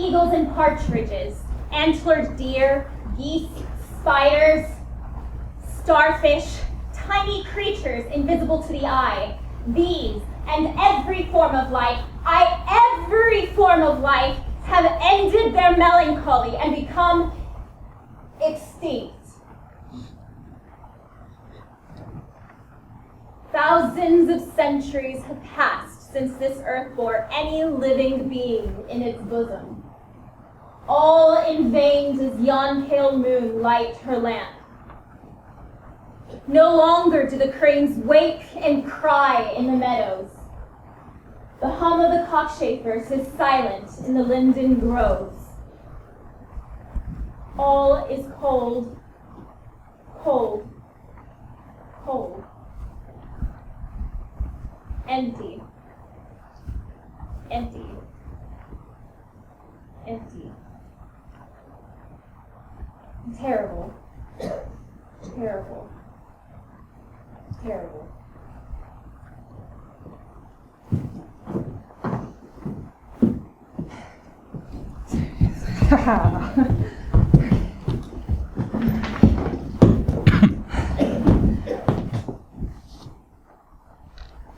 eagles and partridges, antlered deer, geese, spiders, starfish, tiny creatures invisible to the eye. These and every form of life, every form of life, have ended their melancholy and become extinct. Thousands of centuries have passed since this earth bore any living being in its bosom. All in vain does yon pale moon light her lamp. No longer do the cranes wake and cry in the meadows. The hum of the cockchafers is silent in the linden groves. All is cold, cold, cold. Empty, empty, empty. Terrible, terrible, terrible.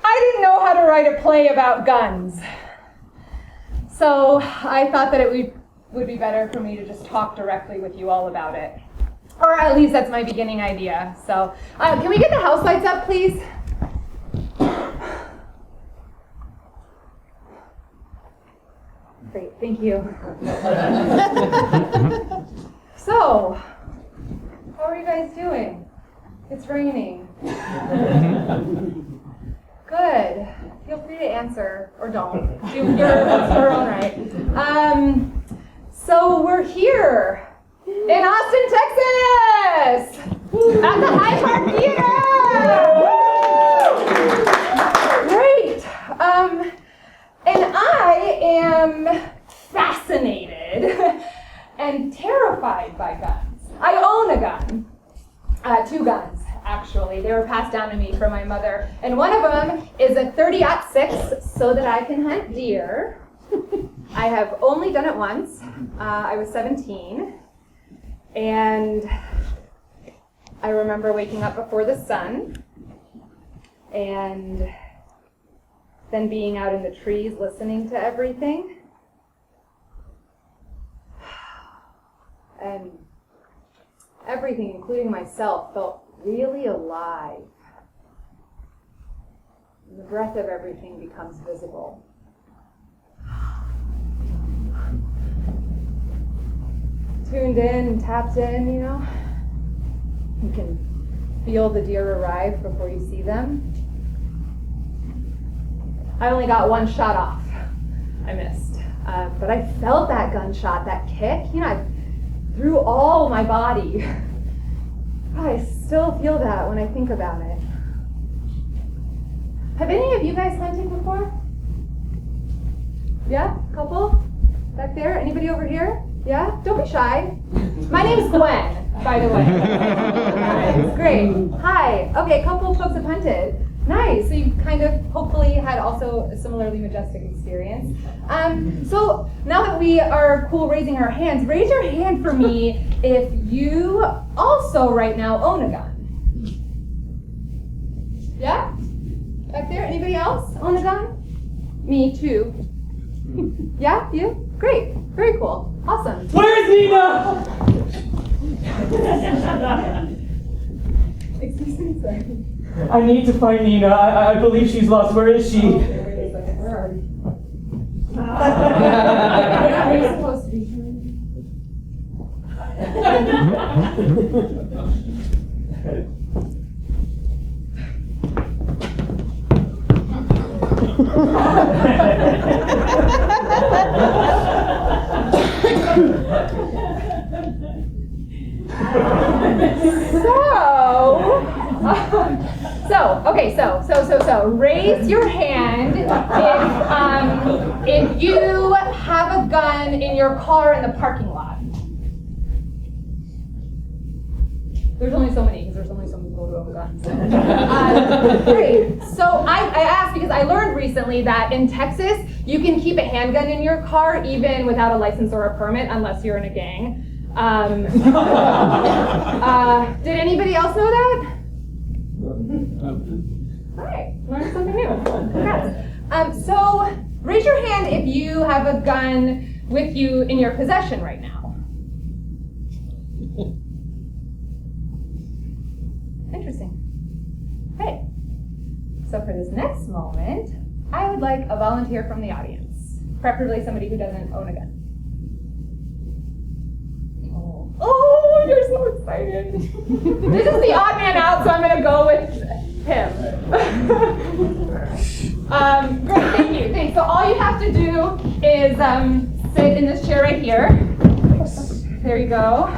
I didn't know how to write a play about guns. So I thought that it would be better for me to just talk directly with you all about it. Or at least that's my beginning idea. So can we get the house lights up, please? Great, thank you. So, how are you guys doing? It's raining. Good. Feel free to answer, or don't. Do your own right. So we're here in Austin, Texas, at the Hyde Park Theatre. Great. And I am fascinated and terrified by guns. I own a gun. 2 guns, actually. They were passed down to me from my mother. And one of them is a 30-06 so that I can hunt deer. I have only done it once. I was 17. And I remember waking up before the sun and then being out in the trees listening to everything. And everything, including myself, felt really alive. And the breath of everything becomes visible. Tuned in, tapped in, you know. You can feel the deer arrive before you see them. I only got 1 shot off. I missed. But I felt that gunshot, that kick, you know, through all my body. I still feel that when I think about it. Have any of you guys hunted before? Yeah? Couple? Back there? Anybody over here? Yeah? Don't be shy. My name's Gwen, by the way. Nice, great. Hi. Okay, a couple folks have hunted. Nice. So you kind of hopefully had also a similarly majestic experience. So now that we are cool raising our hands, raise your hand for me if you also right now own a gun. Yeah? Back there? Anybody else own a gun? Me too. Yeah? You? Great. Very cool. Awesome. Where's Nina? Excuse me, sorry. I need to find Nina. I believe she's lost. Where is she? Okay, wait a second. Where are you? Are you supposed to be here? So, raise your hand if you have a gun in your car in the parking lot. There's only so many, because there's only so many people who own guns. Great. So I asked because I learned recently that in Texas, you can keep a handgun in your car even without a license or a permit, unless you're in a gang. Did anybody else know that? All right, learned something new. Congrats. So raise your hand if you have a gun with you in your possession right now. Interesting. Okay. So for this next moment, I would like a volunteer from the audience, preferably somebody who doesn't own a gun. Oh, you're so excited. This is the odd man out, so I'm going to go with him. Great, thank you. Thanks. So all you have to do is sit in this chair right here. There you go.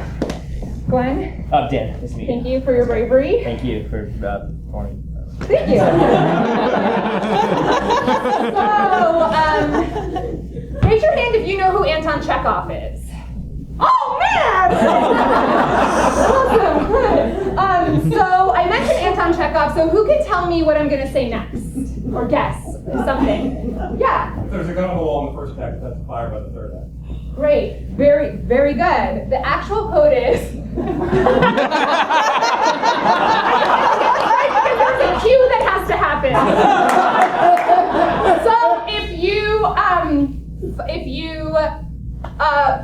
Gwen? Dan, nice to meet you. Thank you for your bravery. Thank you for performing. Thank you. So, raise your hand if you know who Anton Chekhov is. Oh, man! Awesome, good. So, I mentioned Anton Chekhov, so who can tell me what I'm going to say next? Or guess something? Yeah. If there's a gun on the wall in the first act, that's a fire by the third act. Great, very, very good. The actual code is. There's a cue that has to happen. So if you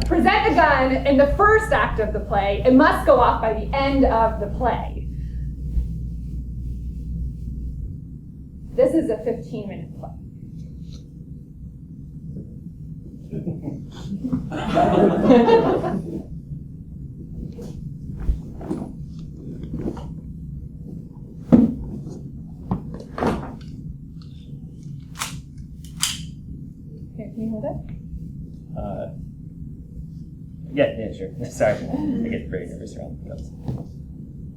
present a gun in the first act of the play, it must go off by the end of the play. This is a 15-minute play. Here, can you hold it? Yeah, sure. Sorry, I get very nervous around guns.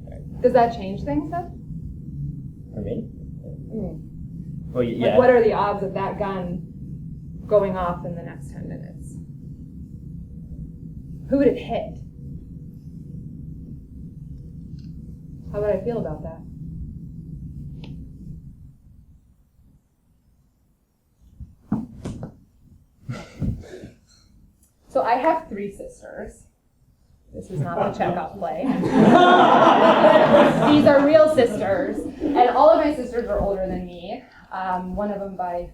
Right. Does that change things, though? For me? Mm. Well, yeah. Like, what are the odds of that gun going off in the next 10 minutes? Who would it hit? How would I feel about that? So I have 3 sisters. This is not a Chekhov play. These are real sisters, and all of my sisters are older than me. One of them by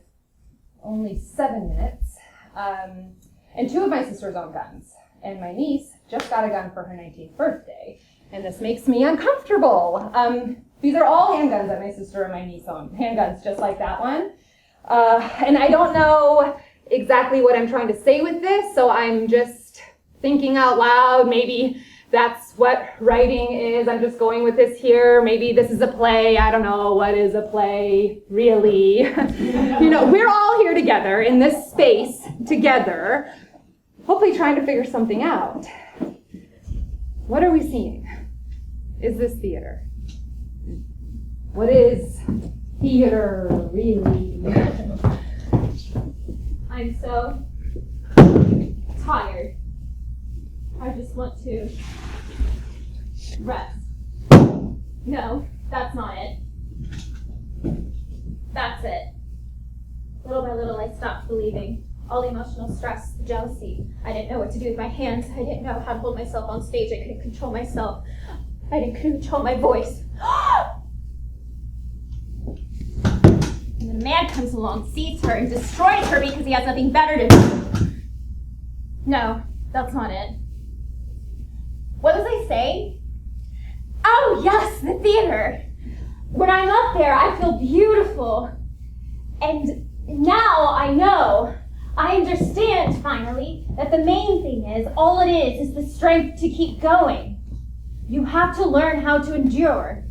only 7 minutes. And 2 of my sisters own guns. And my niece just got a gun for her 19th birthday. And this makes me uncomfortable. These are all handguns that my sister and my niece own. Handguns just like that one. And I don't know exactly what I'm trying to say with this, so I'm just thinking out loud. Maybe that's what writing is. I'm just going with this here. Maybe this is a play. I don't know. What is a play, really? We're all here together in this space together, hopefully trying to figure something out. What are we seeing? Is this theater? What is theater, really? I'm so tired. I just want to rest. No, that's not it. That's it. Little by little, I stopped believing. All the emotional stress, the jealousy. I didn't know what to do with my hands. I didn't know how to hold myself on stage. I couldn't control myself. I didn't control my voice. And then a man comes along, sees her, and destroys her because he has nothing better to do. No, that's not it. What was I saying? Oh, yes, the theater. When I'm up there, I feel beautiful. And now I know, I understand, finally, that the main thing is, all it is the strength to keep going. You have to learn how to endure.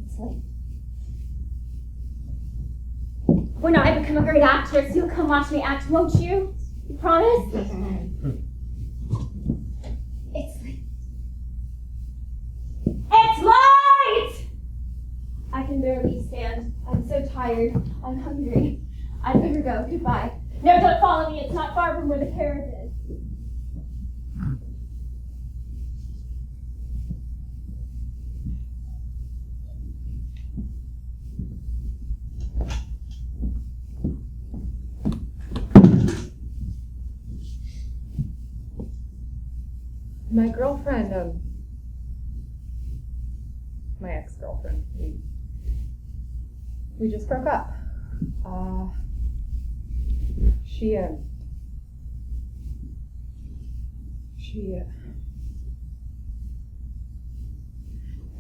It's late. When I become a great actress, you'll come watch me act, won't you? You promise? It's late. It's late! tired. I'm hungry. I'd better go. Goodbye. No, don't follow me. It's not far from where the carriage is. My girlfriend, my ex-girlfriend, we just broke up.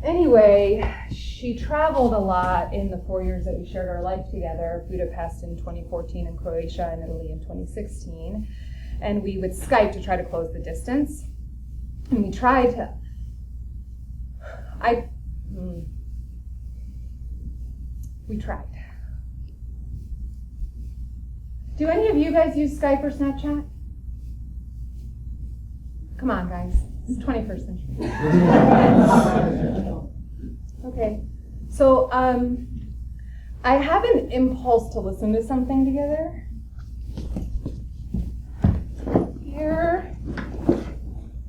Anyway, she traveled a lot in the 4 years that we shared our life together, Budapest in 2014 and Croatia and Italy in 2016. And we would Skype to try to close the distance. And we tried to, we tried. Do any of you guys use Skype or Snapchat? Come on, guys. It's 21st century. Okay. So, I have an impulse to listen to something together. Here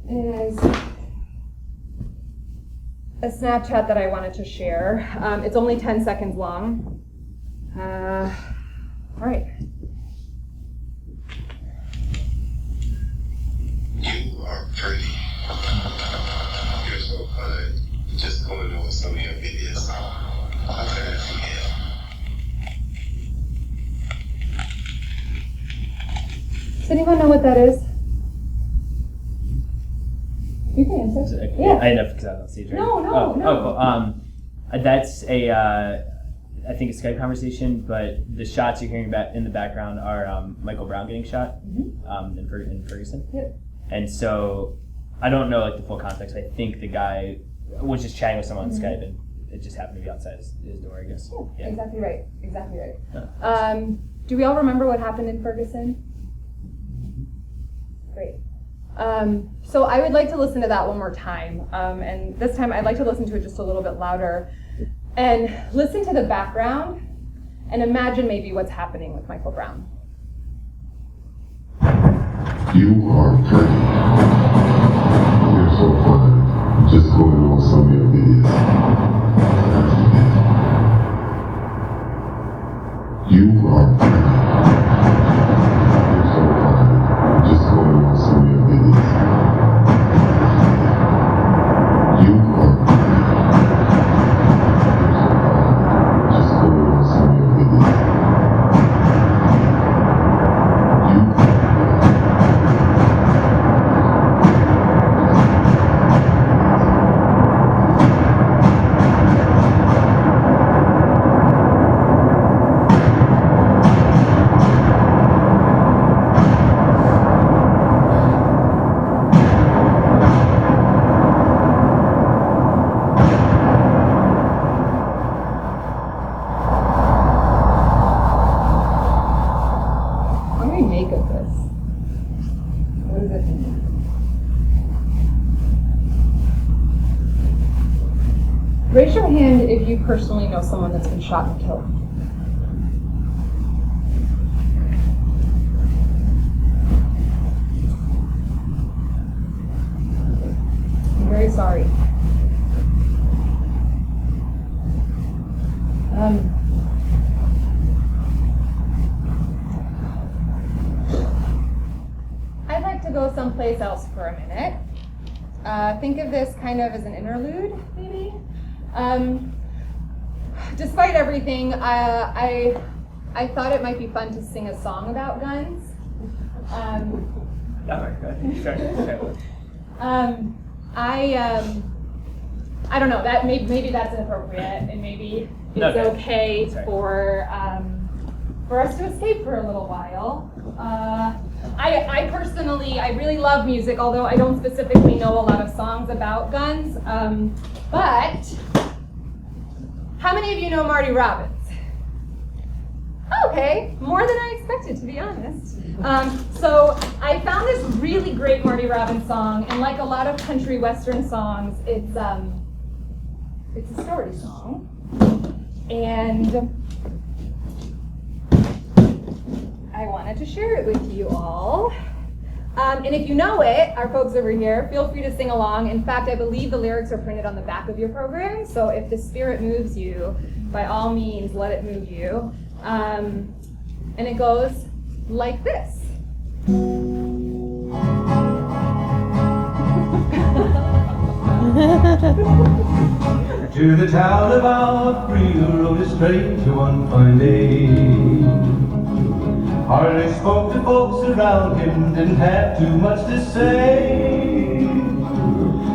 is a Snapchat that I wanted to share. It's only 10 seconds long. All right. You are pretty. You're so fun. Just going over some of your videos. I've heard it from you. Does anyone know what that is? You can answer. Yeah. I know because I don't see it. Right? No. Cool. That's a, I think a Skype conversation, but the shots you're hearing in the background are Michael Brown getting shot in Ferguson. Yep. And so I don't know like the full context. I think the guy was just chatting with someone on Skype, and it just happened to be outside his door, I guess. Yeah. Exactly right. Huh. Do we all remember what happened in Ferguson? Great. So I would like to listen to that one more time, and this time I'd like to listen to it just a little bit louder, and listen to the background, and imagine maybe what's happening with Michael Brown. You are pretty. You're so fun. Just going over some of your videos. You are pretty. You're so fun. Just going over some of your videos. You are pretty. You're so fun. Just going over some of your videos. You are pretty. What do we make of this? What does it mean? Raise your hand if you personally know someone that's been shot and killed. I'm very sorry. I'd like to go someplace else for a minute. Think of this kind of as an interlude, maybe. Despite everything, I thought it might be fun to sing a song about guns. All right, go ahead. I don't know. That maybe that's inappropriate, and maybe it's okay for us to escape for a little while. I personally, I really love music, although I don't specifically know a lot of songs about guns. But how many of you know Marty Robbins? Okay, more than I expected, to be honest. So I found this really great Marty Robbins song, and like a lot of country western songs, it's a story song. And I wanted to share it with you all. And if you know it, our folks over here, feel free to sing along. In fact, I believe the lyrics are printed on the back of your program, so if the spirit moves you, by all means, let it move you. And it goes like this. To the town of our Frida rode a stranger one fine day. Hardly spoke to folks around him, didn't have too much to say.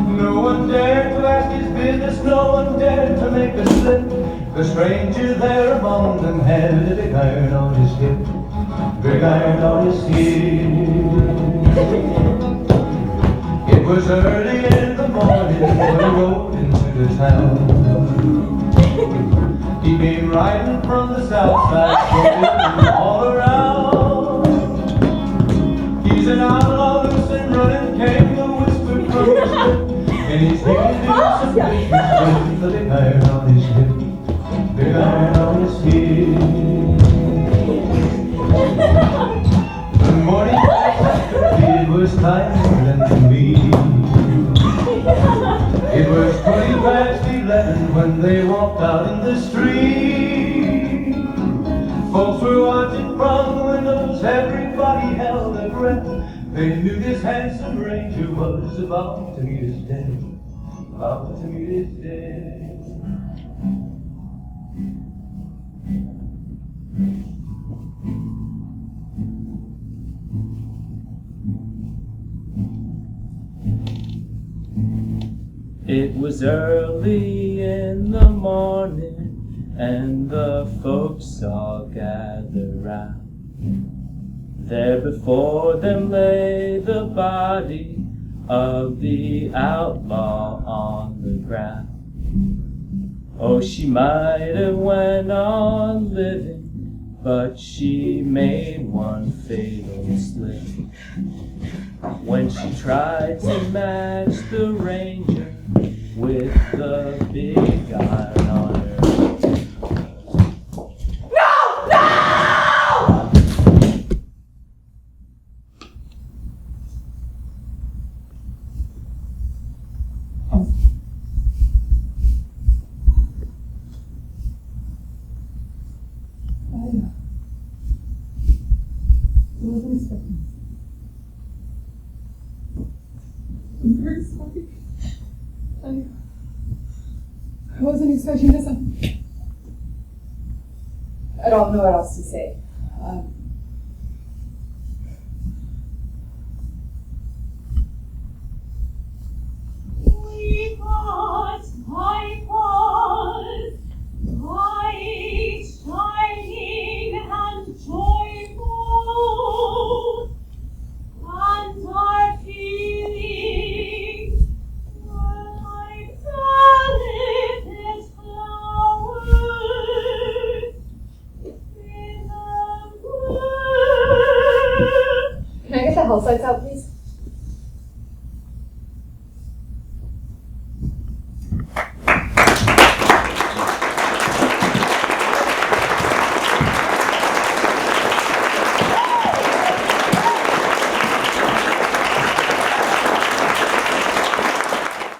No one dared to ask his business, no one dared to make a slip. The stranger there among them had a big iron on his hip, big iron on his hip. It was early in the morning when he rode into the town. He came riding from the south side, all around. He's an outlaw, loose and running, came the whisper from his lip, and he's hidden in some business with the big iron on his hip, big iron on his hip. The morning it was time for them to meet. It was 11 when they walked out in the street. Folks were watching from the windows, everybody held their breath. They knew this handsome ranger was about to meet his death, about to meet his death. It was early in the morning, and the folks all gathered round. There before them lay the body of the outlaw on the ground. Oh, she might have went on living, but she made one fatal slip when she tried to match the ranger with the big iron on her. No! No! I wasn't expecting this. I'm very sorry. I wasn't expecting this. I don't know what else to say. We thought life was bright, shining, and joyful, and our feelings were like delicate flowers in a wood. Can I get the hillsides out, please?